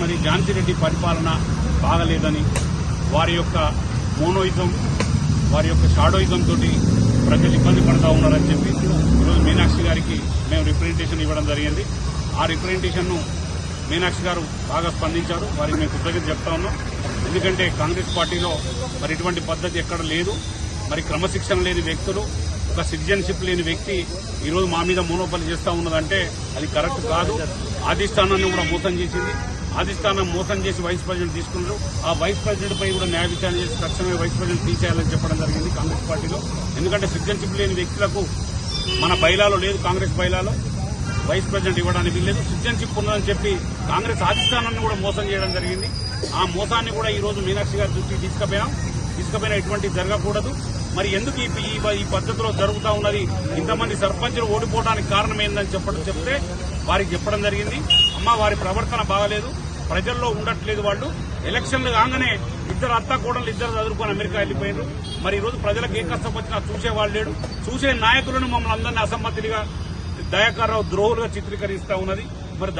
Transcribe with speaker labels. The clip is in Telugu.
Speaker 1: మరి ఝాన్సీ రెడ్డి పరిపాలన బాగలేదని వారి యొక్క మోనోయిజం వారి యొక్క షాడోయిజం తోటి ప్రజలు ఇబ్బంది పడుతూ ఉన్నారని చెప్పి ఈరోజు మీనాక్షి గారికి మేము రిప్రజెంటేషన్ ఇవ్వడం జరిగింది. ఆ రిప్రజెంటేషన్ను మీనాక్షి గారు బాగా స్పందించారు. వారికి మేము కృతజ్ఞత చెప్తా ఉన్నాం. ఎందుకంటే కాంగ్రెస్ పార్టీలో మరి ఇటువంటి పద్ధతి ఎక్కడ లేదు. మరి క్రమశిక్షణ లేని వ్యక్తులు, ఒక సిటిజన్షిప్ లేని వ్యక్తి ఈరోజు మా మీద మోనోపలి చేస్తూ ఉన్నదంటే అది కరెక్ట్ కాదు. అధిష్టానాన్ని కూడా మోసం చేసింది. అధిష్టానం మోసం చేసి వైస్ ప్రెసిడెంట్ తీసుకున్నారు. ఆ వైస్ ప్రెసిడెంట్ పై కూడా న్యాయ విచారణ చేసి తక్షణమే వైస్ ప్రెసిడెంట్ తీసేయాలని చెప్పడం జరిగింది కాంగ్రెస్ పార్టీలో. ఎందుకంటే సిటిజన్షిప్ లేని వ్యక్తులకు మన బైలాలో లేదు, కాంగ్రెస్ బైలాలో వైస్ ప్రెసిడెంట్ ఇవ్వడానికి వీల్లేదు. సిటిజన్షిప్ ఉన్నదని చెప్పి కాంగ్రెస్ అధిష్టానాన్ని కూడా మోసం చేయడం జరిగింది. ఆ మోసాన్ని కూడా ఈ రోజు మీనాక్షి గారి దృష్టికి తీసుకుపోయినా ఇటువంటి జరగకూడదు. మరి ఎందుకు ఈ పద్ధతిలో జరుగుతూ ఉన్నది, ఇంతమంది సర్పంచులు ఓడిపోవడానికి కారణం ఏందని చెప్తే వారికి చెప్పడం జరిగింది. అమ్మ, వారి ప్రవర్తన బాగలేదు, ప్రజల్లో ఉండట్లేదు. వాళ్ళు ఎలక్షన్లు కాగానే ఇద్దరు అత్త కోడలు ఇద్దరు చదువుకొని అమెరికా వెళ్లిపోయారు. మరి ఈ రోజు ప్రజలకు ఏ కష్టం వచ్చినా చూసేవాళ్ళు లేడు. చూసే నాయకులను మమ్మల్ని అందరినీ అసమ్మతిగా దయాకర్రావు ద్రోహులుగా చిత్రీకరిస్తా ఉన్నది. మరి